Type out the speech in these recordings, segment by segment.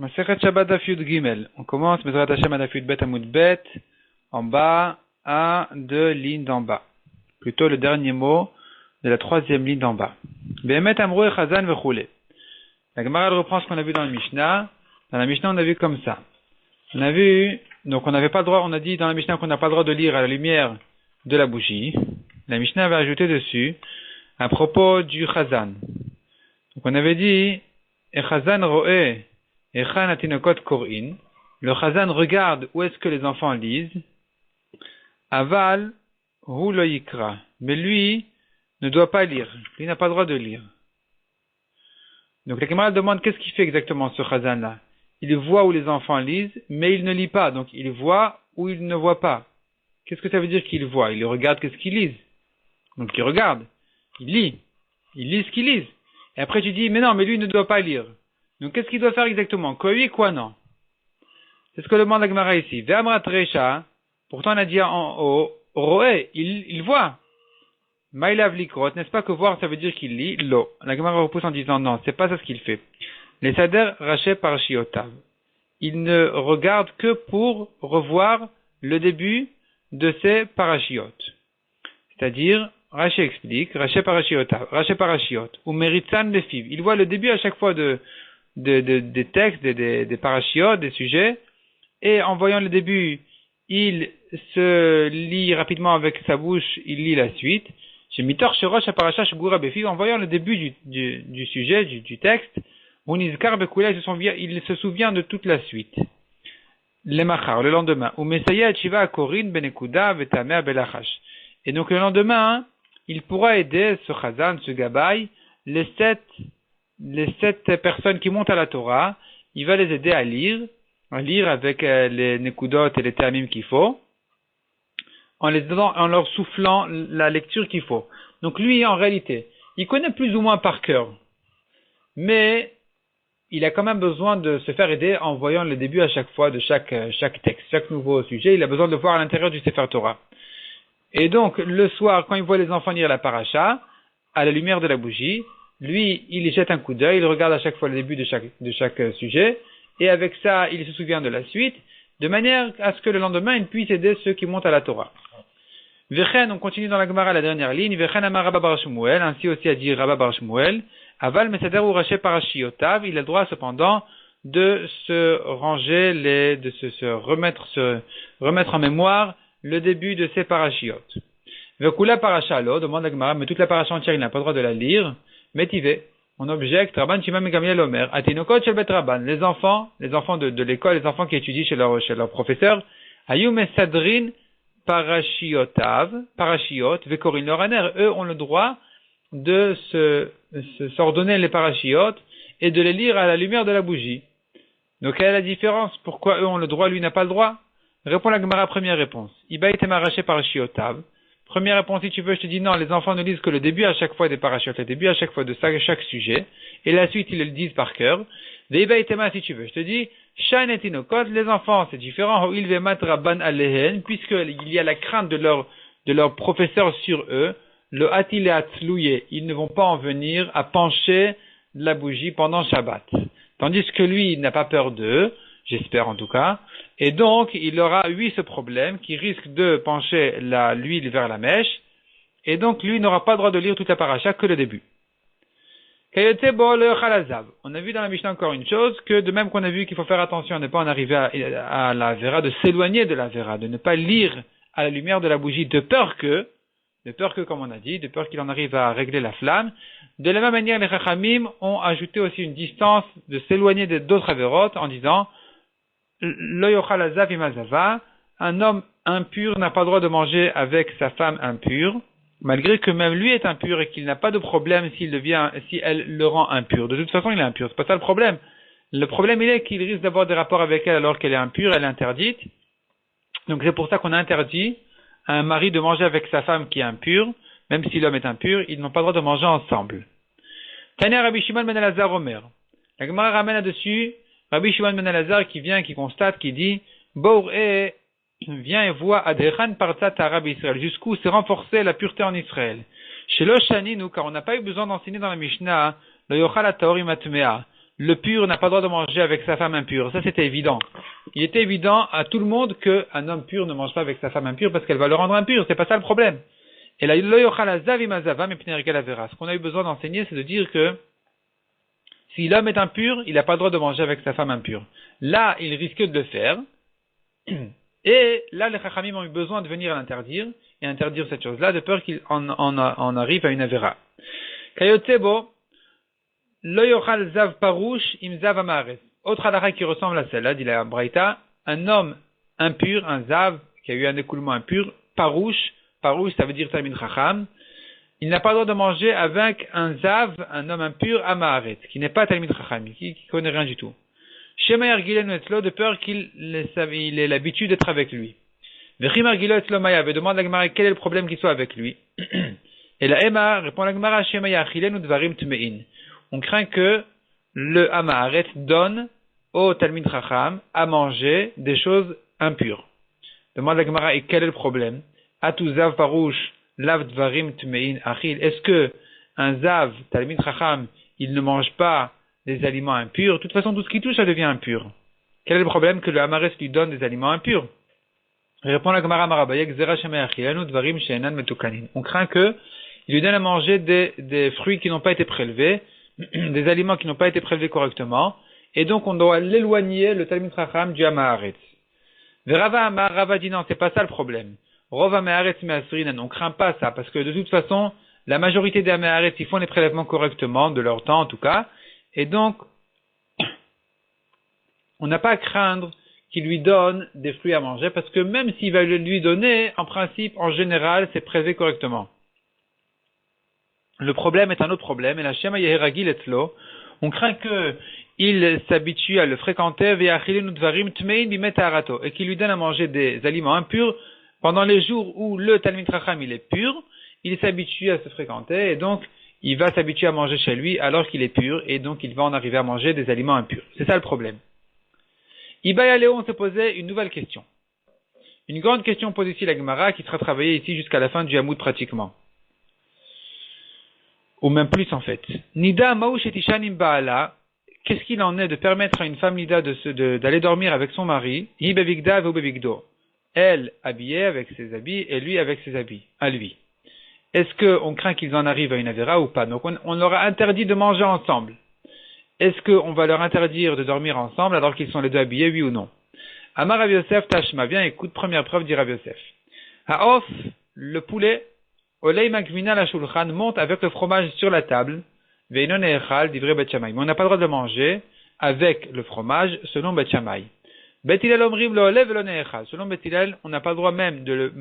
Masechet Shabbat Daf Yud Gimel. On commence Bezrat Hashem à Daf Yud Bet Amud Bet, en bas à deux lignes d'en bas. Plutôt le dernier mot de la troisième ligne d'en bas. Behemet Amrou et Chazan Vechule. La Gemara reprend ce qu'on a vu dans le Mishnah. Dans la Mishnah, on a vu comme ça. On a vu, donc on n'avait pas le droit, on a dit dans la Mishnah qu'on n'a pas le droit de lire à la lumière de la bougie. La Mishnah avait ajouté dessus à propos du Chazan. Donc on avait dit, et Chazan ro'e Echan atinokot korin. Le Chazan regarde où est-ce que les enfants lisent. Aval hu lo yikra. Mais lui ne doit pas lire. Lui n'a pas le droit de lire. Donc la Gemara demande qu'est-ce qu'il fait exactement ce Chazan là. Il voit où les enfants lisent, mais il ne lit pas. Donc il voit ou il ne voit pas. Qu'est-ce que ça veut dire qu'il voit? Il regarde qu'est-ce qu'ils lisent. Donc il regarde. Il lit. Il lit ce qu'ils lisent. Et après tu dis mais non, mais lui ne doit pas lire. Donc, qu'est-ce qu'il doit faire exactement? Quoi oui, quoi non? C'est ce que demande la Gemara ici. Ve'amrat recha, pourtant on a dit en haut, roé, il voit. Maïlav likrot, n'est-ce pas que voir ça veut dire qu'il lit? Lo. La Gemara repousse en disant non, c'est pas ça ce qu'il fait. Les sader raché par shiotav. Il ne regarde que pour revoir le début de ses parachiotes. C'est-à-dire, Raché explique, Raché parachiotav, Raché parashiot, ou méritzan de fiv. Il voit le début à chaque fois des textes, des parachiotes, des sujets, et en voyant le début, il se lit rapidement avec sa bouche, il lit la suite. Chez Mitor Sherosh Aparasha Shgura Befiv, en voyant le début du sujet, du texte, Unizkar Bekula, il se souvient de toute la suite. Le Machar, le lendemain, ou Mesaya Chiva Korin Benekuda Vetamea Belachash. Et donc le lendemain, il pourra aider ce Chazan, ce Gabay, les sept personnes qui montent à la Torah, il va les aider à lire avec les nekudot et les termim qu'il faut, en leur soufflant la lecture qu'il faut. Donc lui, en réalité, il connaît plus ou moins par cœur, mais il a quand même besoin de se faire aider en voyant le début à chaque fois de chaque texte, chaque nouveau sujet, il a besoin de voir à l'intérieur du Sefer Torah. Et donc, le soir, quand il voit les enfants lire la paracha, à la lumière de la bougie, lui, il y jette un coup d'œil, il regarde à chaque fois le début de chaque sujet, et avec ça, il se souvient de la suite, de manière à ce que le lendemain, il puisse aider ceux qui montent à la Torah. Vechen, on continue dans la Gemara, la dernière ligne, Vechen amar Rabba bar Shmuel, ainsi aussi a dit Rabba bar Shmuel, aval mesader ou raché parashiotav, il a le droit cependant de se ranger de se remettre en mémoire le début de ses parachiotes. Vekula paracha lo, demande la Gemara, mais toute la paracha entière, il n'a pas le droit de la lire. Métivé. On objecte, Rabban Shimon ben Gamliel Omer, Atinokot shel bet Rabban, les enfants de l'école, les enfants qui étudient chez leur professeur, Ayum esadrin parashiot, vekorin loraner, eux ont le droit de s'ordonner les parachiotes et de les lire à la lumière de la bougie. Donc quelle est la différence? Pourquoi eux ont le droit, lui n'a pas le droit? Répond la Gemara, première réponse. Iba item arraché parashiotav. Première réponse, si tu veux, je te dis non, les enfants ne lisent que le début à chaque fois des parachutes, le début à chaque fois de chaque sujet, et la suite, ils le disent par cœur. Veiba itema, si tu veux, je te dis, shan et tinokot, les enfants, c'est différent, il vemat rabban alehen, puisqu'il y a la crainte de leur professeur sur eux, le atil et atzlouye, ils ne vont pas en venir à pencher la bougie pendant Shabbat. Tandis que lui, il n'a pas peur d'eux, j'espère en tout cas, et donc il aura ce problème qui risque de pencher l'huile vers la mèche, et donc lui n'aura pas le droit de lire toute la paracha que le début. On a vu dans la Mishnah encore une chose, que de même qu'on a vu qu'il faut faire attention à ne pas en arriver à la vera, de s'éloigner de la vera, de ne pas lire à la lumière de la bougie, de peur que comme on a dit, de peur qu'il en arrive à régler la flamme. De la même manière, les Chachamim ont ajouté aussi une distance de s'éloigner d'autres avérotes en disant Lo yochal azav imazava, un homme impur n'a pas le droit de manger avec sa femme impure, malgré que même lui est impur et qu'il n'a pas de problème si elle le rend impur. De toute façon, il est impur. C'est pas ça le problème. Le problème, il est qu'il risque d'avoir des rapports avec elle alors qu'elle est impure, elle est interdite. Donc c'est pour ça qu'on a interdit à un mari de manger avec sa femme qui est impure, même si l'homme est impur, ils n'ont pas le droit de manger ensemble. Tania Rabbi Shimon ben Elazar Omer. La Gemara ramène là-dessus Rabbi Shimon ben Elazar qui constate, qui dit, Bouré vient et voit Adrechan Partzat Arab Israël, jusqu'où s'est renforcée la pureté en Israël. Chez Loshani, nous, car on n'a pas eu besoin d'enseigner dans la Mishnah, le Yochal HaTaor Imatmea, le pur n'a pas le droit de manger avec sa femme impure. Ça, c'était évident. Il était évident à tout le monde qu'un homme pur ne mange pas avec sa femme impure parce qu'elle va le rendre impur. C'est pas ça le problème. Et là, ce qu'on a eu besoin d'enseigner, c'est de dire que si l'homme est impur, il n'a pas le droit de manger avec sa femme impure. Là, il risque de le faire. Et là, les Chachamim ont eu besoin de venir l'interdire et interdire cette chose-là, de peur qu'il en arrive à une avéra. Kayotsebo, lo yochal zav parouche im zav amares. Autre halakha qui ressemble à celle-là, dit la Braïta, un homme impur, un zav, qui a eu un écoulement impur, parouche, ça veut dire Talmid Chacham, il n'a pas le droit de manger avec un zav, un homme impur, amaret, qui n'est pas Talmid Chacham, qui connaît rien du tout. Shema Yargilenu etzlo, de peur qu'il ait l'habitude d'être avec lui. Vechim Yargilo etzlo maya, et demande à la Gemara quel est le problème qu'il soit avec lui. Et la Emma répond à la Gemara, Shema Yargilenu dvarim tmein. On craint que le amaret donne au Talmid Chacham à manger des choses impures. Demande à la Gemara, et quel est le problème? Atu zav parouche, lav dvarim tmein achil. Est-ce que un zav, Talmid Chacham, il ne mange pas des aliments impurs? De toute façon, tout ce qui touche, ça devient impur. Quel est le problème que le amaret lui donne des aliments impurs? Répond la Gemara Marabayek, Zera Shema Yachilenu Dvarim She'enan Metukanin. On craint que il lui donne à manger des fruits qui n'ont pas été prélevés, des aliments qui n'ont pas été prélevés correctement, et donc on doit l'éloigner, le Talmid Chacham, du amaret. Verava Amar, Rava dit non, c'est pas ça le problème. Rov amaret me'asrinan, on craint pas ça, parce que de toute façon, la majorité des amaret, ils font les prélèvements correctement, de leur temps en tout cas, et donc, on n'a pas à craindre qu'il lui donne des fruits à manger, parce que même s'il va lui donner, en principe, en général, c'est prélevé correctement. Le problème est un autre problème, et la Shema Yeheragil etzlo, on craint qu'il s'habitue à le fréquenter, et qu'il lui donne à manger des aliments impurs pendant les jours où le Talmid Chacham il est pur, il s'habitue à se fréquenter, et donc, il va s'habituer à manger chez lui alors qu'il est pur, et donc il va en arriver à manger des aliments impurs. C'est ça le problème. Ibaya Léo, on s'est posé une nouvelle question. Une grande question pose ici la Gemara, qui sera travaillée ici jusqu'à la fin du Hamoud pratiquement. Ou même plus en fait. Nida Maouch et Tishanim Baala, qu'est-ce qu'il en est de permettre à une femme Nida d'aller dormir avec son mari, Hi Bevigda Veu Bevigdo. Elle habillée avec ses habits, et lui avec ses habits, à lui. Est-ce qu'on craint qu'ils en arrivent à une avéra ou pas? Donc on leur a interdit de manger ensemble. Est-ce qu'on va leur interdire de dormir ensemble alors qu'ils sont les deux habillés, oui ou non? Amar Rav Yosef Tashma, viens, écoute, première preuve, dit Rav Yosef. Haof, le poulet, Olei Magvina la Shulchan, monte avec le fromage sur la table, Veinon Echal, divrei Bet Shammai. Mais on n'a pas le droit de manger avec le fromage selon Bet Shammai. Bet Hillel omrim lo ole velo ne'echal. Selon Bet Hillel, on n'a pas le droit même de le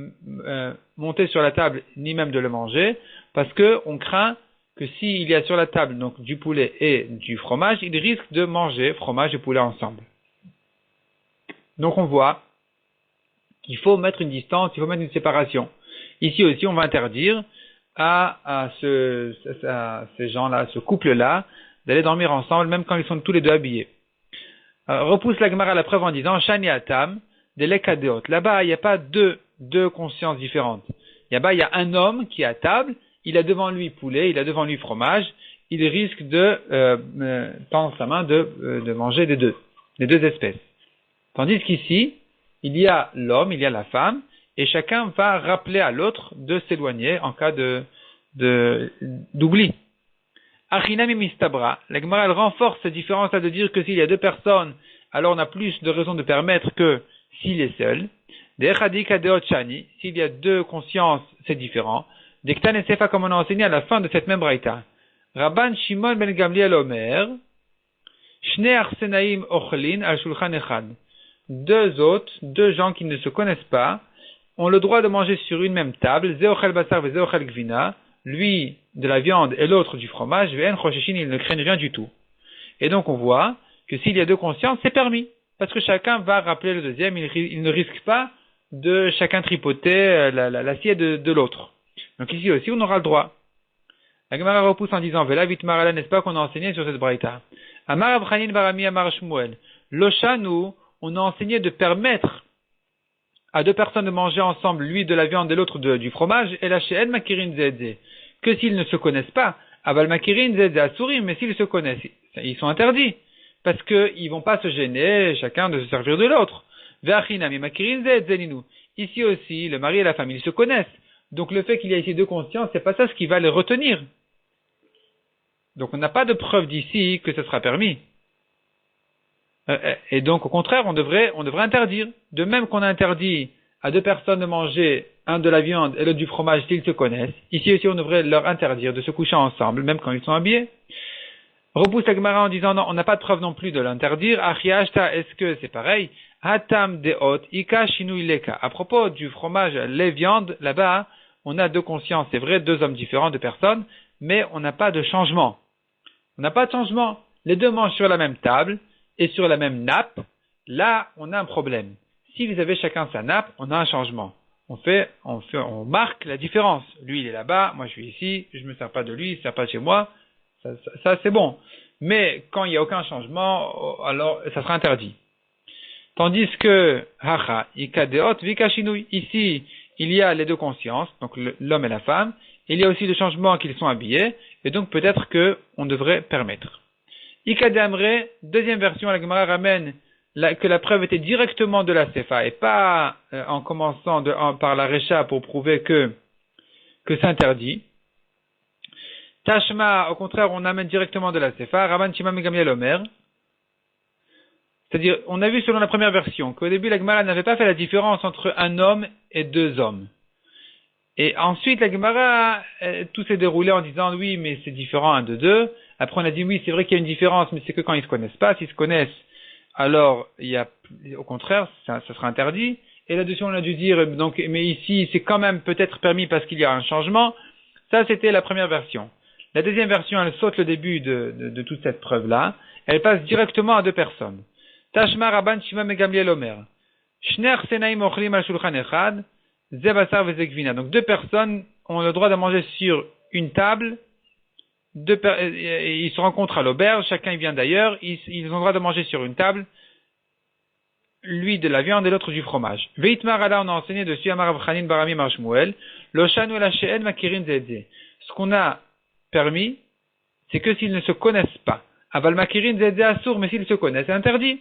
monter sur la table, ni même de le manger, parce que on craint que s'il y a sur la table donc du poulet et du fromage, il risque de manger fromage et poulet ensemble. Donc on voit qu'il faut mettre une distance, il faut mettre une séparation. Ici aussi, on va interdire à ces gens-là, ce couple-là, d'aller dormir ensemble, même quand ils sont tous les deux habillés. Repousse la Gemara à la preuve en disant Shani Atam, des Lekadeot. Là-bas, il n'y a pas deux consciences différentes. Là-bas, il y a un homme qui est à table, il a devant lui poulet, il a devant lui fromage, il risque de tendre sa main de manger des deux espèces. Tandis qu'ici, il y a l'homme, il y a la femme, et chacun va rappeler à l'autre de s'éloigner en cas d'oubli. Achinami mistabra. La Gemara elle renforce cette différence-là de dire que s'il y a deux personnes, alors on a plus de raisons de permettre que s'il est seul. S'il y a deux consciences, c'est différent. Dektan et Sefa, comme on a enseigné à la fin de cette même braïta. Rabban Shimon ben Gamliel Omer, Shne Arsenaim Ochlin al Shulchan Echad. Deux gens qui ne se connaissent pas, ont le droit de manger sur une même table, Zeochel Basar ve Zeochel Gvina, lui de la viande et l'autre du fromage, Ve'en Choshishin, ils ne craignent rien du tout. Et donc on voit que s'il y a deux consciences, c'est permis, parce que chacun va rappeler le deuxième, il ne risque pas de chacun tripoter l'assiette de l'autre. Donc ici aussi, on aura le droit. La Gemara repousse en disant, Vela vitmarala, n'est-ce pas qu'on a enseigné sur cette braïta? Amar Abchanin Barami Amar Shmuel. Loshanu, on a enseigné de permettre à deux personnes de manger ensemble, lui de la viande et l'autre du fromage, et la she'en makirin zedze, que s'ils ne se connaissent pas, aval makirin zedze asurim, mais s'ils se connaissent, ils sont interdits. parce qu'ils vont pas se gêner, chacun de se servir de l'autre. Ici aussi, le mari et la femme, ils se connaissent. Donc le fait qu'il y ait ici deux consciences, c'est pas ça ce qui va les retenir. Donc on n'a pas de preuve d'ici que ce sera permis. Et donc au contraire, on devrait interdire. De même qu'on a interdit à deux personnes de manger un de la viande et l'autre du fromage s'ils se connaissent, ici aussi on devrait leur interdire de se coucher ensemble, même quand ils sont habillés. Repousse la Gemara en disant non, on n'a pas de preuve non plus de l'interdire. Achiashta, est-ce que c'est pareil? Hatam deot ika shinu ileka. À propos du fromage, les viandes, là-bas, on a deux consciences, c'est vrai, deux hommes différents, deux personnes, mais on n'a pas de changement. On n'a pas de changement. Les deux mangent sur la même table et sur la même nappe. Là, on a un problème. S'ils avaient chacun sa nappe, on a un changement. On marque la différence. Lui, il est là-bas, moi je suis ici, je me sers pas de lui, il ne sert pas de chez moi. Ça, c'est bon. Mais quand il n'y a aucun changement, alors ça sera interdit. Tandis que, haha, ikadeot vikashinui, ici, il y a les deux consciences, donc l'homme et la femme, il y a aussi le changement qu'ils sont habillés, et donc peut-être qu'on devrait permettre. Ikadamre, deuxième version, la Gemara ramène que la preuve était directement de la Sefa, et pas en commençant par la Recha pour prouver que c'est interdit. Tashma, au contraire, on amène directement de la Sefa. Rabban Shimon ben Gamliel Omer. C'est-à-dire, on a vu selon la première version qu'au début, la Gemara n'avait pas fait la différence entre un homme et deux hommes. Et ensuite, la Gemara, tout s'est déroulé en disant oui, mais c'est différent un de deux. Après, on a dit oui, c'est vrai qu'il y a une différence, mais c'est que quand ils se connaissent pas. S'ils se connaissent, alors au contraire, ça sera interdit. Et là-dessus, on a dû dire donc, mais ici, c'est quand même peut-être permis parce qu'il y a un changement. Ça, c'était la première version. La deuxième version, elle saute le début de toute cette preuve-là. Elle passe directement à deux personnes. Tashma Rabban Shimon ben Gamliel Omer. Shner Senaim Ochlim al Shulchan Echad, Ze Basar ve Ze Gvina. Donc deux personnes ont le droit de manger sur une table. Ils se rencontrent à l'auberge, chacun vient d'ailleurs. Ils ont le droit de manger sur une table. Lui de la viande et l'autre du fromage. Veitmar Allah, on a enseigné dessus Amar Rav Chanin Barami Mar Shmuel. Lo Shanu la She'en Makirin Zedze. Ce qu'on a permis, c'est que s'ils ne se connaissent pas. Aval makirin zedze assour, mais s'ils se connaissent, c'est interdit.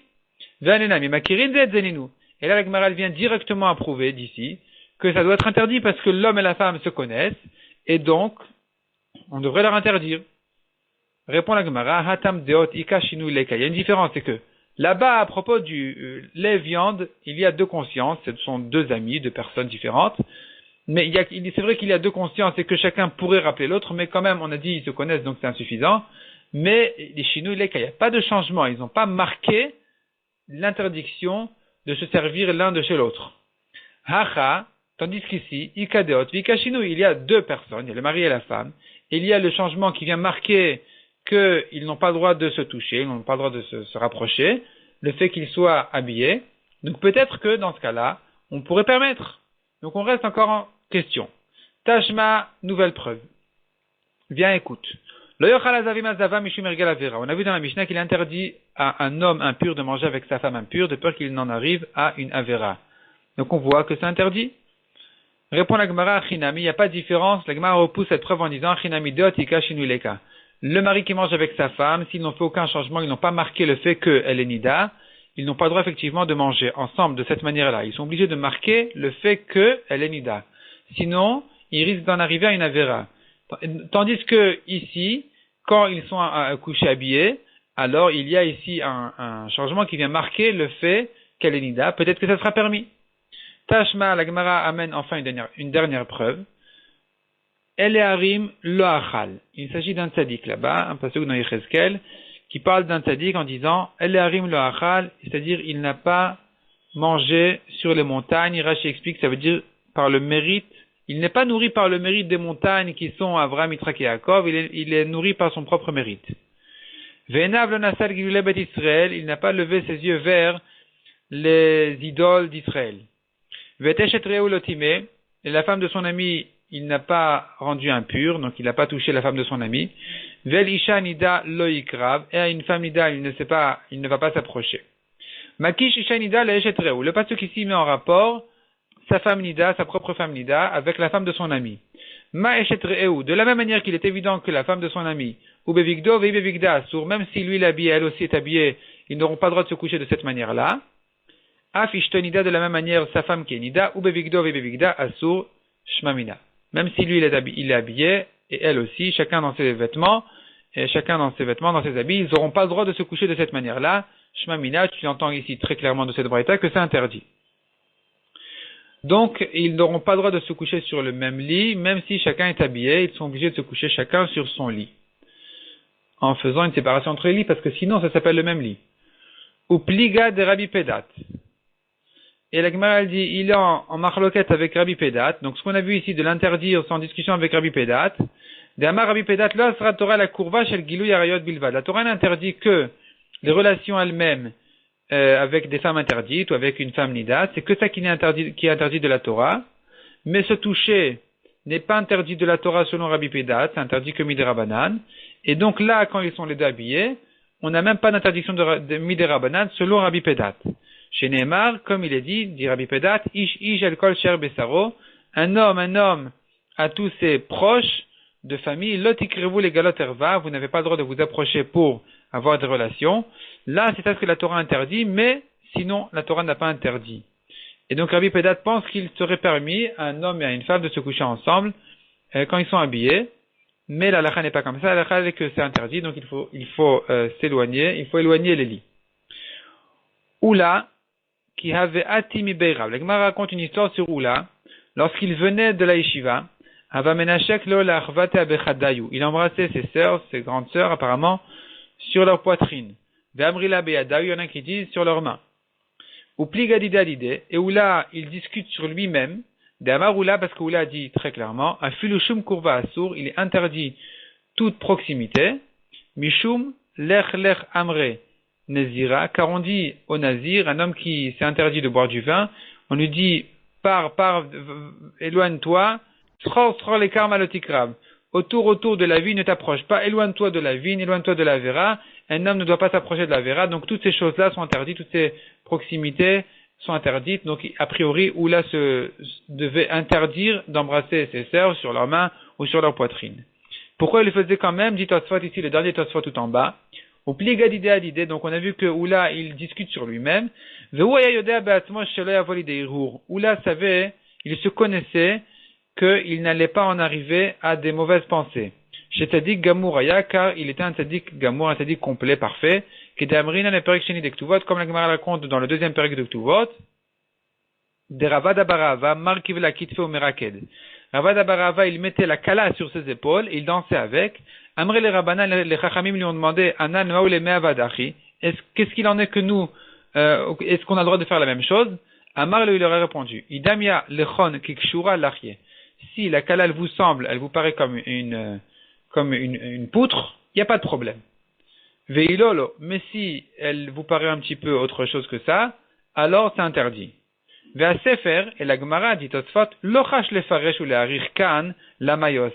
Ve'anenami makirin zedze ninu. Et là, la Gemara vient directement approuver d'ici que ça doit être interdit parce que l'homme et la femme se connaissent et donc on devrait leur interdire. Répond la Gemara, hatam deot ika shinu leka. Il y a une différence, c'est que là-bas, à propos du lait viande, il y a deux consciences, ce sont deux amis, deux personnes différentes. Mais c'est vrai qu'il y a deux consciences et que chacun pourrait rappeler l'autre, mais quand même, on a dit ils se connaissent, donc c'est insuffisant. Mais les Shinou, il n'y a pas de changement. Ils n'ont pas marqué l'interdiction de se servir l'un de chez l'autre. Hacha, tandis qu'ici, Ikadeot, Vikashinu, il y a deux personnes, il y a le mari et la femme. Et il y a le changement qui vient marquer qu'ils n'ont pas le droit de se toucher, ils n'ont pas le droit de se rapprocher, le fait qu'ils soient habillés. Donc peut-être que dans ce cas-là, on pourrait permettre. Donc on reste encore en question. Tashma, nouvelle preuve. Viens, écoute. On a vu dans la Mishnah qu'il interdit à un homme impur de manger avec sa femme impure de peur qu'il n'en arrive à une avera. Donc on voit que c'est interdit. Répond la Gemara à Chinami, il n'y a pas de différence. La Gemara repousse cette preuve en disant Chinami deotika shinuleka. Le mari qui mange avec sa femme, s'ils n'ont fait aucun changement, ils n'ont pas marqué le fait qu'elle est nida, ils n'ont pas le droit effectivement de manger ensemble de cette manière-là. Ils sont obligés de marquer le fait qu'elle est nida. Sinon, ils risquent d'en arriver à une avera. Tandis que ici, quand ils sont couchés habillés, alors il y a ici un changement qui vient marquer le fait qu'elle est nida. Peut-être que ça sera permis. Tashma, la Gemara amène enfin une dernière preuve. Eleharim lo achal. Il s'agit d'un tzaddik là-bas, un passage dans Yechezkel, qui parle d'un tzaddik en disant Eleharim lo achal, c'est-à-dire il n'a pas mangé sur les montagnes. Rashi explique, ça veut dire par le mérite. Il n'est pas nourri par le mérite des montagnes qui sont Avraham, Yitzhak et Yaakov, il est nourri par son propre mérite. Ve'enav lo nasal gilulei bet Israël, il n'a pas levé ses yeux vers les idoles d'Israël. Ve'teshet reu lo timeh, et la femme de son ami, il n'a pas rendu impur, donc il n'a pas touché la femme de son ami. Ve'el isha nida lo yikrav, et à une femme nida, il ne va pas s'approcher. Makish isha nida le eshet reu, le pasuk ici met en rapport sa femme nida, sa propre femme nida, avec la femme de son ami. Ma eshet reu, de la même manière qu'il est évident que la femme de son ami ou bevigdo vei bevigda asur, même si lui est habillé, elle aussi est habillée, ils n'auront pas le droit de se coucher de cette manière-là. Afishtonida de la même manière, sa femme qui est nida, ou bevigdo vei bevigda asur, shmamina. Même si lui il est habillé, et elle aussi, chacun dans ses vêtements, dans ses habits, ils n'auront pas le droit de se coucher de cette manière-là. Shmamina, tu entends ici très clairement de cette braïta que c'est interdit. Donc, ils n'auront pas le droit de se coucher sur le même lit, même si chacun est habillé, ils sont obligés de se coucher chacun sur son lit. En faisant une séparation entre les lits, parce que sinon ça s'appelle le même lit. Ou pliga de Rabbi Pedat. Et la Gemara dit, il est en marloquette avec Rabbi Pedat. Donc ce qu'on a vu ici de l'interdire sans discussion avec Rabbi Pedat. D'Amar Rabbi Pedat, là sera Torah la courva shel gilou yarayot bilvad. La Torah n'interdit que les relations elles-mêmes avec des femmes interdites ou avec une femme nida. C'est que ça qui est interdit de la Torah. Mais se toucher n'est pas interdit de la Torah selon Rabbi Pedat. C'est interdit que midrabanan. Et donc là, quand ils sont les deux habillés, on n'a même pas d'interdiction de midrabanan selon Rabbi Pedat. Chez Neymar, comme il est dit Rabbi Pedat, ish el kol sher besaro, un homme à tous ses proches de famille, lotikrevu les galot erva, vous n'avez pas le droit de vous approcher pour avoir des relations. Là, c'est ça ce que la Torah interdit, mais sinon, la Torah n'a pas interdit. Et donc Rabbi Pedat pense qu'il serait permis à un homme et à une femme de se coucher ensemble quand ils sont habillés, mais la halakha n'est pas comme ça, la halakha est que c'est interdit, donc il faut s'éloigner, il faut éloigner les lits. Oula, qui avait atimi beirav. La Gemara raconte une histoire sur Oula, lorsqu'il venait de la yeshiva, il embrassait ses sœurs, ses grandes sœurs apparemment, sur leur poitrine. Il y en a qui disent sur leurs mains. Ou pligadidadide, et Oula, il discute sur lui-même, d'Amar Oula, parce que Oula dit très clairement, afilushum kurva asur, il est interdit toute proximité, mishum lech amre nezira, car on dit au nazir, un homme qui s'est interdit de boire du vin, on lui dit, pars, éloigne-toi, sror les karmalotikrab, autour de la vie, ne t'approche pas, éloigne-toi de la vigne, éloigne-toi de la vera, un homme ne doit pas s'approcher de la vera, donc toutes ces choses-là sont interdites, toutes ces proximités sont interdites, donc a priori, Oula se devait interdire d'embrasser ses sœurs sur leurs mains ou sur leur poitrine. Pourquoi il le faisait quand même, dit Tosfot ici, le dernier Tosfot tout en bas, au pligadidé à l'idée, donc on a vu que Oula, il discute sur lui-même, Oula savait, il se connaissait qu'il n'allait pas en arriver à des mauvaises pensées. Chez Tzadik Gamouraya, car il était un Tzadik Gamour, un Tzadik complet, parfait, qui était Amrina le Perek Sheni de Ktuvot, comme la Gemara raconte dans le deuxième Perek de Ktuvot, de Ravad Abarava, Markiv la Kitfe au Meraked. Ravad Abarava, il mettait la kala sur ses épaules, il dansait avec. Amré les Rabbanan, les Chachamim lui ont demandé, Anan Maoule Meavadachi, qu'est-ce qu'il en est que nous, est-ce qu'on a le droit de faire la même chose? Amar lui leur a répondu, Idamia lechon kikshura lachye. Si la kala, elle vous semble, elle vous paraît comme une poutre, il n'y a pas de problème. Veilolo, mais si elle vous paraît un petit peu autre chose que ça, alors c'est interdit. Vea Sefer, et la Gemara dit Tosfot, lochash lefaresh ou leharir kan la mayose.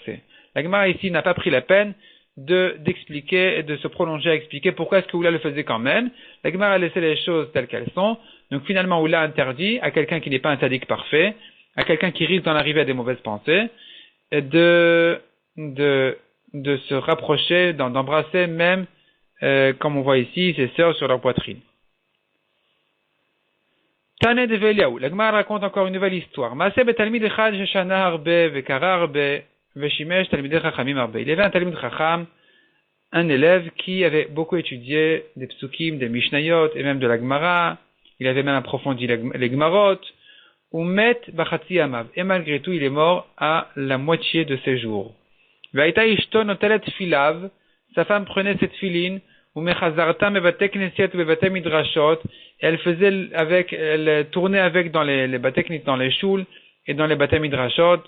La Gemara ici n'a pas pris la peine d'expliquer et de se prolonger à expliquer pourquoi est-ce que Oula le faisait quand même. La Gemara a laissé les choses telles qu'elles sont. Donc finalement Oula interdit à quelqu'un qui n'est pas un tzaddik parfait, à quelqu'un qui risque d'en arriver à des mauvaises pensées, de se rapprocher, d'embrasser même, comme on voit ici, ses sœurs sur leur poitrine. Tane de Veliaou. La Gemara raconte encore une nouvelle histoire. Il y avait un Talmid Chacham, un élève qui avait beaucoup étudié des psukim, des mishnayot et même de la Gemara. Il avait même approfondi les Gemarot. Et malgré tout, il est mort à la moitié de ses jours. Sa femme prenait cette filine, elle tournait avec dans les bateknit, dans les shul et dans les batem midrashot.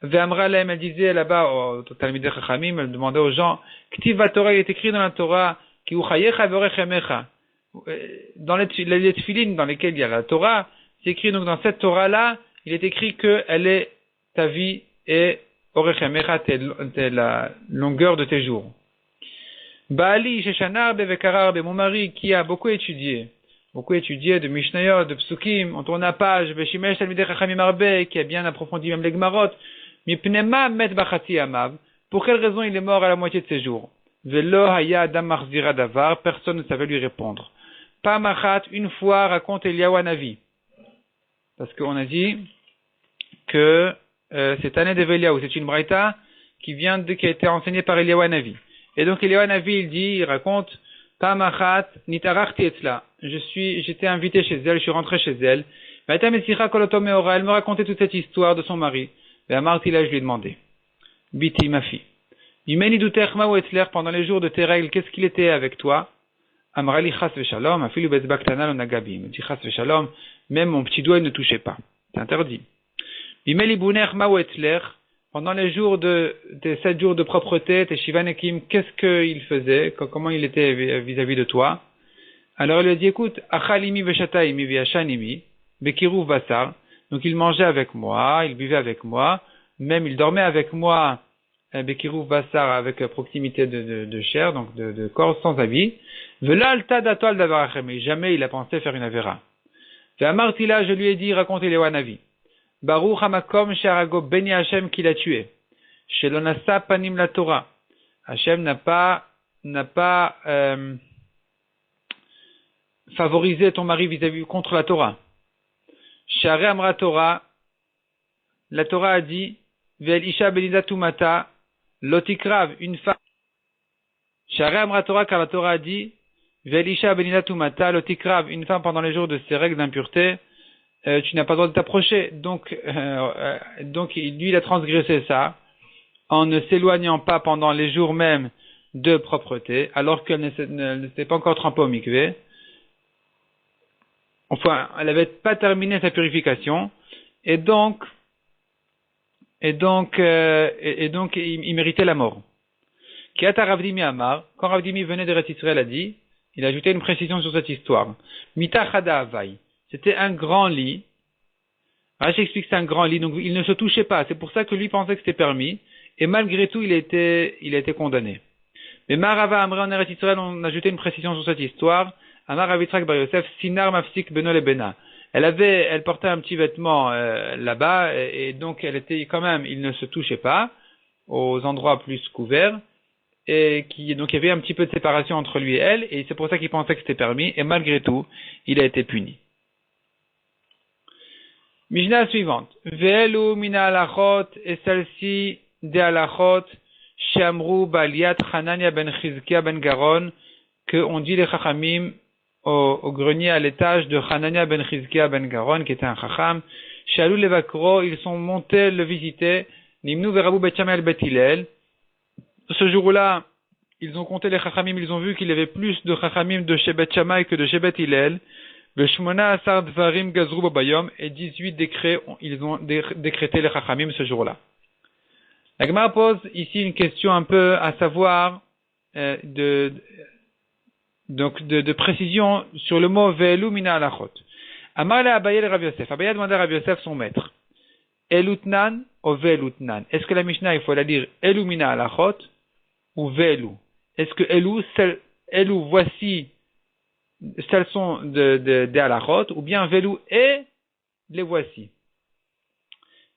Elle disait là-bas au Talmidei Chachamim, elle demandait aux gens, Ktiv Torah, il est écrit dans la Torah, ki uchayecha vorechemecha. Dans les tefilines dans lesquelles il y a la Torah, c'est écrit donc dans cette Torah-là, il est écrit que elle est ta vie et orechemecha, t'es la longueur de tes jours. Baali, Sheshanar, Bevekarar, mon mari qui a beaucoup étudié de Mishnayot, de Psukim, on tourne à page, Veshimesh Talmidei Chachamim Arbe, qui a bien approfondi même les Gemarot, Mipnema Met Bachati Amav, pour quelle raison il est mort à la moitié de ses jours? Velo haya adam marzira davar, personne ne savait lui répondre. Pamachat, une fois, raconte Eliyahu Hanavi. Parce qu'on a dit que cette année de Eliyahu, c'est une braïta qui a été enseignée par Eliyahu Hanavi. Et donc Eliyahu Hanavi, il raconte, Pamachat, nitarachti etzla. J'étais invité chez elle, je suis rentré chez elle. Elle me racontait toute cette histoire de son mari. Et à Martila, je lui ai demandé. Biti, ma fille. Pendant les jours de tes règles, qu'est-ce qu'il était avec toi? Amrali chas veshalom, afilu bezbaktana lo nagabi. Il me dit chas veshalom, même mon petit doigt il ne touchait pas. C'est interdit. Bimeli buner mawetler, pendant les jours des 7 jours de propreté, tes shivanekim, qu'est-ce qu'il faisait? Comment il était vis-à-vis de toi? Alors il lui a dit, écoute, achalimi veshataimi viashanimi, bekiruv basar. Donc il mangeait avec moi, il buvait avec moi, même il dormait avec moi, bekiruv basar, avec proximité de chair, donc de corps sans habit. Velalta datol davarachem, mais jamais il a pensé faire une avera. Ve'amartila, je lui ai dit, racontez les wanavi. Baruch hamakom sharago beni Hashem qui l'a tué. Shelonasa panim la Torah. Hashem n'a pas favorisé ton mari vis-à-vis contre la Torah. Share amra Torah, la Torah a dit, ve'el isha benidatu mata, lotikrav, une femme. Share amra Torah, car la Torah a dit, ve'el isha benidatu mata, lotikrav, une femme pendant les jours de ses règles d'impureté, tu n'as pas le droit de t'approcher. Donc lui, il a transgressé ça, en ne s'éloignant pas pendant les jours même de propreté, alors qu'elle ne s'était pas encore trempée au mikvé. Enfin, elle n'avait pas terminé sa purification, et donc, il méritait la mort. Kiata Ravdimi Amar, quand Ravdimi venait de Israël a dit, il a ajouté une précision sur cette histoire. Mita Chada Havai, c'était un grand lit. Rashi explique que c'est un grand lit, donc il ne se touchait pas. C'est pour ça que lui pensait que c'était permis, et malgré tout, il a été condamné. Mais Marava Amre en Israël, on a ajouté une précision sur cette histoire. Amar Avitrak Bar Yosef, Sinar Mafsik Beno Lebena. Elle portait un petit vêtement là-bas, et donc elle était quand même, il ne se touchait pas aux endroits plus couverts, donc il y avait un petit peu de séparation entre lui et elle, et c'est pour ça qu'il pensait que c'était permis, et malgré tout, il a été puni. Mishnah suivante. Ve'elu mina halachot, et celle-ci des halachot, Shamru Baliat Hanania ben Chizkia ben Garon, que on dit les chachamim au grenier à l'étage de Hanania ben Chizkia ben Garon, qui était un chacham. Shalou levakro, ils sont montés le visiter. Nimnu verabu bet Shammai bet Hillel. Ce jour-là, ils ont compté les chachamim, ils ont vu qu'il y avait plus de chachamim de chez Bet Shammai que de chez Bet Hillel. Le Shmona Asar Dvarim Gazru Bayom, et 18 décrets, ils ont décrété les chachamim ce jour-là. La Gemara pose ici une question un peu à savoir, de précision sur le mot Ve'elu mina halachot. Amar le Abaye le Rav Yosef. Abaye a demandé à Rav Yosef son maître. Elutnan ou Ve'elutnan. Est-ce que la Mishnah, il faut la dire Elu mina halachot ou Ve'elu? Est-ce que Elu, voici, celles sont des halachot, ou bien Ve'elu et les voici?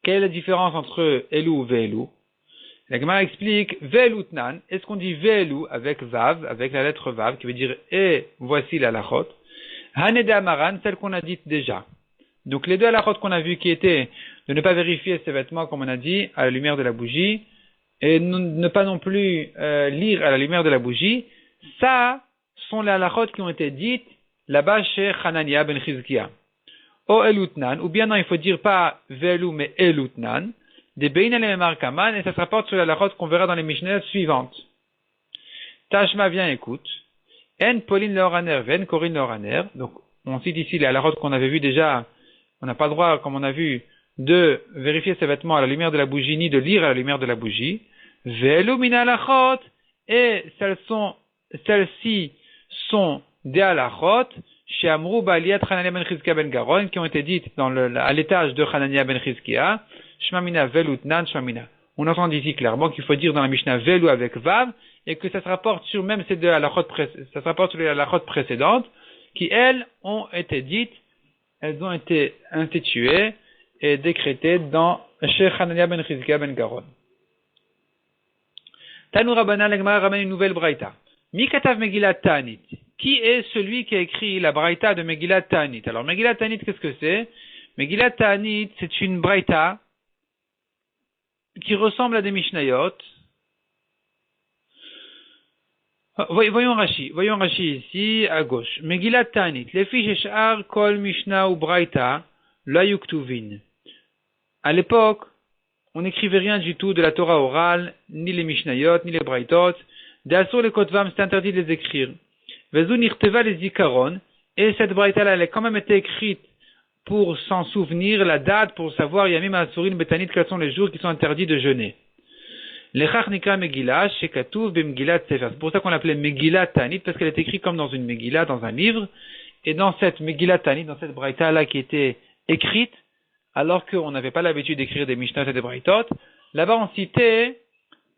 Quelle est la différence entre Elu ou Ve'elu? La Gemara explique Ve'elutnan. Est-ce qu'on dit Ve'elu avec Vav, avec la lettre Vav, qui veut dire et voici la halachot? Hanede Amaran, celle qu'on a dite déjà. Donc les deux halachot qu'on a vu qui étaient de ne pas vérifier ses vêtements, comme on a dit, à la lumière de la bougie, et ne pas non plus lire à la lumière de la bougie, ça sont les halachot qui ont été dites là-bas chez Hanania ben Chizkia. O Elutnan, ou bien non, il faut dire pas Ve'elu mais Elutnan, des Bein Lemar Kaman, et ça se rapporte sur la halachot qu'on verra dans les Mishnayot suivantes. Tashma, viens, écoute. En Pauline Leoraner, Ven Corinne Leoraner. Donc, on cite ici les halachot qu'on avait vu déjà. On n'a pas le droit, comme on a vu, de vérifier ses vêtements à la lumière de la bougie, ni de lire à la lumière de la bougie. Ve'elu mina halachot, et celles-ci sont des halachot, chez Amrou Baliat Hanania ben Chizkia ben Garon, qui ont été dites à l'étage de Hanania ben Chizkia. Shmamina Ve'elutnan Shmamina. On entend ici clairement qu'il faut dire dans la Mishnah Ve'elu avec Vav, et que ça se rapporte sur même ces deux halachot ça se rapporte sur les halachot précédentes, qui elles ont été dites, elles ont été instituées et décrétées dans chez Hanania ben Chizkia ben Garon. Tanu Rabbanan, la Gemara ramène une nouvelle braïta. Mikatav Megillat Ta'anit. Qui est celui qui a écrit la braïta de Megillat Ta'anit? Alors, Megillat Ta'anit, qu'est-ce que c'est? Megillat Ta'anit, c'est une braïta qui ressemble à des Mishnayot. Voyons Rashi ici, à gauche. Megillat Ta'anit. Lefi sheshar kol Mishnah ou braïta, la yuktuvin. À l'époque, on n'écrivait rien du tout de la Torah orale, ni les Mishnayot, ni les braïtot. D'asur les kotvam, c'est interdit de les écrire. Vezu nirteva les zikaron, et cette braïta-là, elle a quand même été écrite pour s'en souvenir, la date, pour savoir Yamim Asurin Betanit, quels sont les jours qui sont interdits de jeûner. Lechach nikra Megillah, shekatuv b'Megillat Sefer. C'est pour ça qu'on l'appelait Megillat Ta'anit, parce qu'elle est écrite comme dans une Megillah, dans un livre. Et dans cette Megillat Ta'anit, dans cette braïta-là qui était écrite, alors qu'on n'avait pas l'habitude d'écrire des Mishnayot et des braïtot, là-bas on citait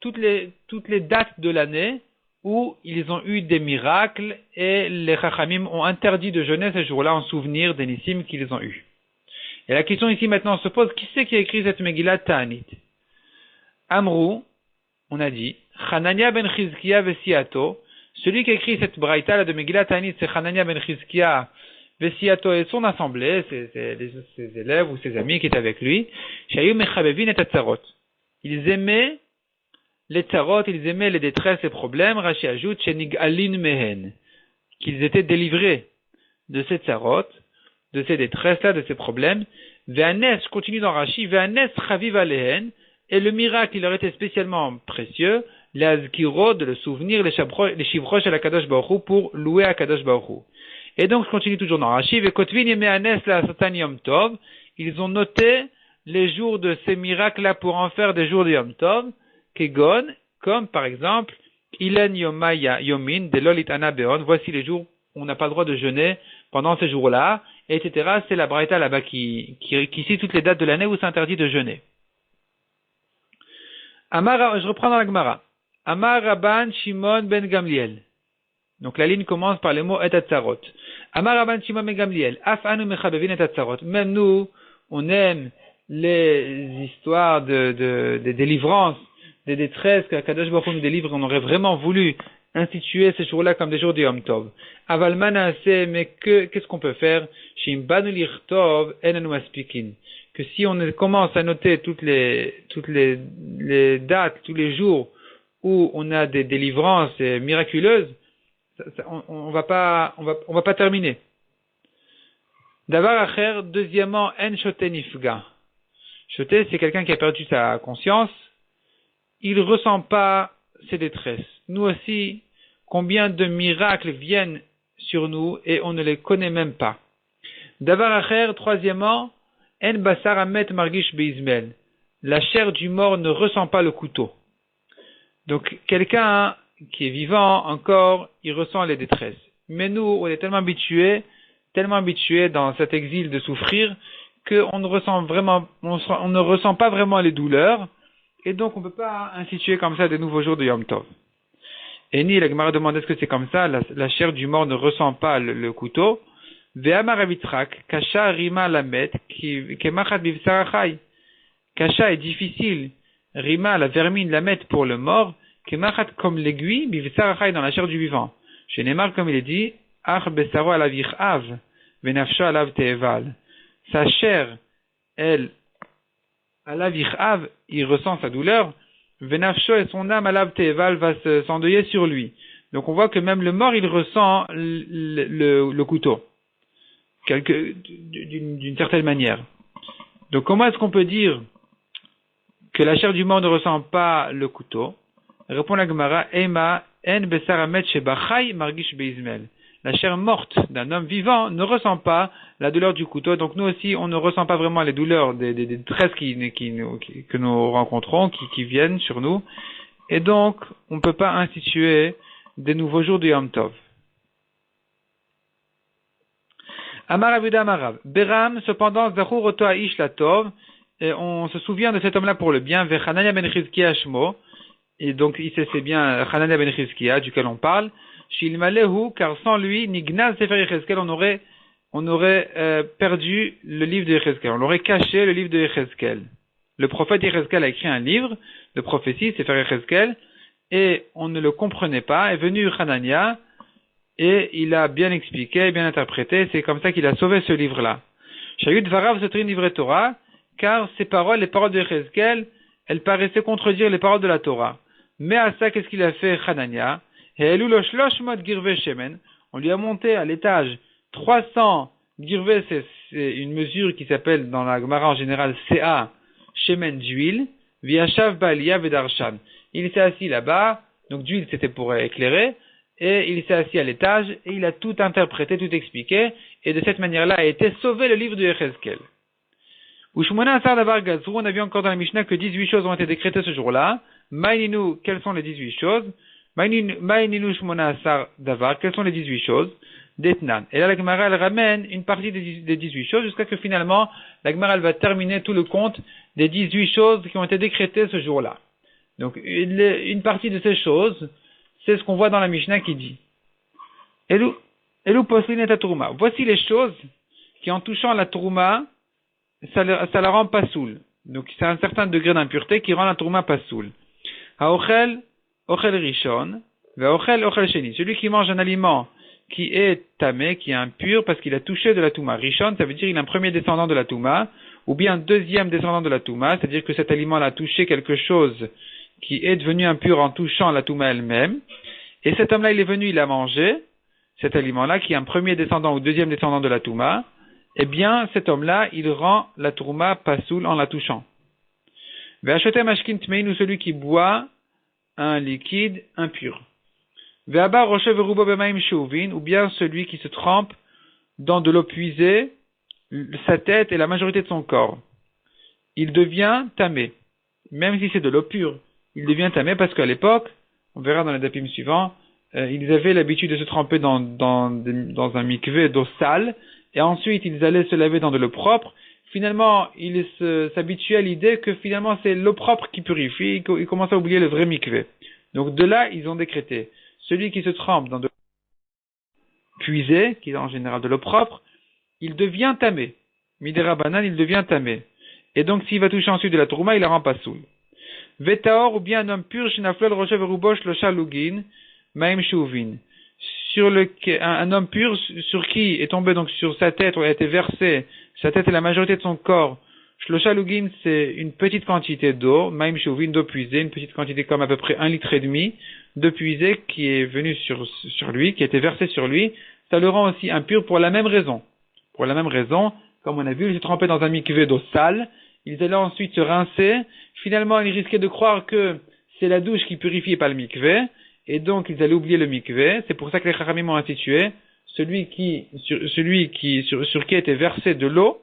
toutes les dates de l'année où ils ont eu des miracles et les Chachamim ont interdit de jeûner ces jours-là en souvenir des Nissim qu'ils ont eus. Et la question ici maintenant se pose, qui c'est qui a écrit cette Megillat Ta'anit? Amrou, on a dit, Hanania ben Chizkiya Vesiato, celui qui a écrit cette braïta de Megillat Ta'anit, c'est Hanania ben Chizkiya Vesiato et son assemblée, ses élèves ou ses amis qui étaient avec lui, Shayu Mechabevin et Tatzarot. Ils aimaient les tzarot, ils aimaient les détresses et problèmes, Rashi ajoute, Shenig Alin Mehen, qu'ils étaient délivrés de ces tzarot, de ces détresses-là, de ces problèmes. Ve'anes, je continue dans Rashi, Ve'anes Chaviv Alehen, et le miracle, il leur était spécialement précieux, les azkirot, de le souvenir, les chivroches à la Kadosh Baruch Hu, pour louer à Kadosh Baruch Hu. Et donc, je continue toujours dans Rashi, Ve'kotvin Yeme'anes la Satan Yom Tov, ils ont noté les jours de ces miracles-là pour en faire des jours de Yom Tov, Kegon, comme par exemple, Ilen Yomaya Yomin, de Lolit Anabeon, voici les jours où on n'a pas le droit de jeûner pendant ces jours-là, etc. C'est la braïta là-bas qui cite toutes les dates de l'année où c'est interdit de jeûner. Je reprends dans la Gemara. Amar Rabban Shimon ben Gamliel. Donc la ligne commence par les mots et atzarot. Amar Rabban Shimon ben Gamliel. Af anu mechabevin et atzarot. Même nous, on aime les histoires des délivrances, des détresses que Kadosh Baruch Hu nous délivre. On aurait vraiment voulu instituer ces jours-là comme des jours de Yom Tov. Aval manaseh, mais qu'est-ce qu'on peut faire? Shim banu lirtov enanu aspikin. Que si on commence à noter toutes les dates, tous les jours où on a des délivrances miraculeuses, on va pas terminer. Davar acher, deuxièmement, en shote nifga. Shote, c'est quelqu'un qui a perdu sa conscience. Il ressent pas ses détresses. Nous aussi, combien de miracles viennent sur nous et on ne les connaît même pas. Davar acher, troisièmement, en basar amet margish beizmel. La chair du mort ne ressent pas le couteau. Donc, quelqu'un qui est vivant encore, il ressent les détresses. Mais nous, on est tellement habitués dans cet exil de souffrir, qu'on ne ressent pas vraiment les douleurs, et donc on ne peut pas instituer comme ça de nouveaux jours de Yom Tov. Et ni la Gemara demande est-ce que c'est comme ça, la chair du mort ne ressent pas le couteau. Ve'amar Avitrak, kasha rima lamet, kemachat bivsarachai. Kasha est difficile, rima la vermine lamet pour le mort, kemachat comme l'aiguille, bivsarachai dans la chair du vivant. Chez Neymar, comme il est dit, ach besaro alavich av, venafsho alav teeval. Sa chair, elle, alavich av, il ressent sa douleur, venafsho et son âme alav teeval va s'endeuiller sur lui. Donc on voit que même le mort, il ressent le couteau. D'une certaine manière. Donc comment est-ce qu'on peut dire que la chair du mort ne ressent pas le couteau? Répond la Gemara, Ema en besaramet shebachai margish beizmel. La chair morte d'un homme vivant ne ressent pas la douleur du couteau. Donc nous aussi, on ne ressent pas vraiment les douleurs des détresses que nous rencontrons, qui viennent sur nous. Et donc, on ne peut pas instituer des nouveaux jours de Yom Tov. Amar Avuda Amarav. Beram, cependant, Zachur Oto Aish Latov, et on se souvient de cet homme-là pour le bien, Vechanania ben Chizkiya Shmo, et donc c'est bien Hanania ben Chizkiya duquel on parle, Shilmalehu, car sans lui, Nignaz Sefer Yechezkel, on aurait perdu le livre de Yechezkel, on aurait caché le livre de Yechezkel. Le prophète Yechezkel a écrit un livre de prophétie, Sefer Yechezkel, et on ne le comprenait pas, est venu Hanania et il a bien expliqué, bien interprété, c'est comme ça qu'il a sauvé ce livre-là. Shayut Varav Sotrin Livre Torah, car ces paroles, les paroles de Yechezkel, elles paraissaient contredire les paroles de la Torah. Mais à ça, qu'est-ce qu'il a fait Hanania? On lui a monté à l'étage 300 girvés, c'est une mesure qui s'appelle dans la Gemara en général CA, shemen d'huile, viachav balia vedarshan. Il s'est assis là-bas, donc d'huile c'était pour éclairer, et il s'est assis à l'étage, et il a tout interprété, tout expliqué, et de cette manière-là a été sauvé le livre de Yechezkel. Ushmona Asar Davar Gazru, on a vu encore dans la Mishnah que 18 choses ont été décrétées ce jour-là. Ma'ininu, quelles sont les 18 choses? Ma'ininu Shmona Asar Davar, quelles sont les 18 choses? Detnan. Et là, la Gemara, elle ramène une partie des 18 choses jusqu'à que finalement, la Gemara, elle va terminer tout le compte des 18 choses qui ont été décrétées ce jour-là. Donc, une partie de ces choses, c'est ce qu'on voit dans la Mishnah qui dit. Elu poslin et Trouma. Voici les choses qui, en touchant la Trouma, ça la rend pas saoul. Donc, c'est un certain degré d'impureté qui rend la Trouma pas saoul. Haochel, ochel rishon, ve'ochel, ochel sheni. Celui qui mange un aliment qui est tamé, qui est impur, parce qu'il a touché de la Touma. Rishon, ça veut dire qu'il est un premier descendant de la Touma, ou bien un deuxième descendant de la Touma, c'est-à-dire que cet aliment a touché quelque chose qui est devenu impur en touchant la Touma elle-même, et cet homme-là, il est venu, il a mangé cet aliment-là, qui est un premier descendant ou deuxième descendant de la Touma, eh bien, cet homme-là, il rend la Touma pasoul en la touchant. Ve'achotem ashkin tmein, ou celui qui boit un liquide impur. Ve'aba roche ve'rubo b'maim sheuvin, ou bien celui qui se trempe dans de l'eau puisée, sa tête et la majorité de son corps. Il devient tamé. Même si c'est de l'eau pure, il devient tamé parce qu'à l'époque, on verra dans les dapim suivants, ils avaient l'habitude de se tremper dans un mikvé d'eau sale, et ensuite ils allaient se laver dans de l'eau propre. Finalement, ils s'habituaient à l'idée que finalement c'est l'eau propre qui purifie, ils commencent à oublier le vrai mikvé. Donc de là, ils ont décrété, celui qui se trempe dans de l'eau puisée, qui est en général de l'eau propre, il devient tamé. Midera banan, il devient tamé. Et donc s'il va toucher ensuite de la trouma, il la rend pas saoul. Vetaor, ou bien un homme pur, shinaflel rochev rubosh lo shalugin, maim shuvin. Un homme pur sur qui est tombé donc sur sa tête, ou a été versé, sa tête et la majorité de son corps. Shloshalugin, c'est une petite quantité d'eau, maim shuvin, d'eau puisée, une petite quantité comme à peu près 1,5 litre d'eau puisée qui est venue sur lui, qui a été versée sur lui. Ça le rend aussi impur pour la même raison. Pour la même raison, comme on a vu, il s'est trempé dans un mikvé d'eau sale, ils allaient ensuite se rincer, finalement ils risquaient de croire que c'est la douche qui purifie et pas le mikvé, et donc ils allaient oublier le mikvé. C'est pour ça que les Chachamim ont institué sur qui a été versé de l'eau,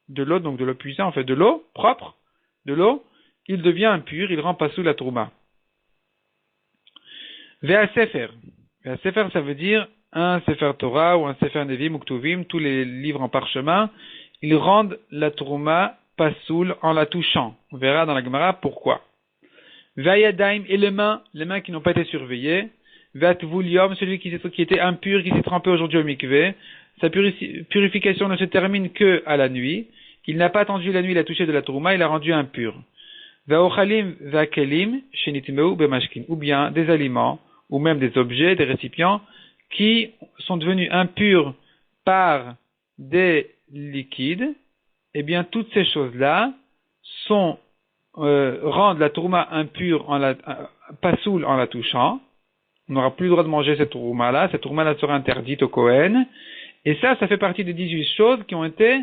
donc de l'eau puissante, en fait de l'eau propre, de l'eau, il devient impur, il rend pas sous la trouma. Ve'a sefer. Ve'a sefer, ça veut dire un sefer Torah ou un sefer Nevim ou Ktuvim, tous les livres en parchemin, ils rendent la trouma pasoul en la touchant. On verra dans la Gemara pourquoi. Vayadaim, et les mains qui n'ont pas été surveillées. Vatvulium, celui qui était impur, qui s'est trempé aujourd'hui au mikvé. Sa purification ne se termine que à la nuit. Il n'a pas attendu la nuit, il a touché de la trouma, il l'a rendu impur. Vaochalim, vakelim, shenitmeu bemashkin, ou bien des aliments, ou même des objets, des récipients, qui sont devenus impurs par des liquides. Eh bien, toutes ces choses-là rendent la tourma impure pasoul en la touchant. On n'aura plus le droit de manger cette tourma-là. Cette tourma-là sera interdite au Kohen. Et ça fait partie des 18 choses qui ont été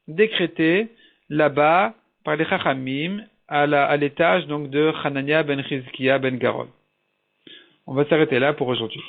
décrétées là-bas par les Chachamim à l'étage donc de Hanania ben Chizkiya ben Garon. On va s'arrêter là pour aujourd'hui.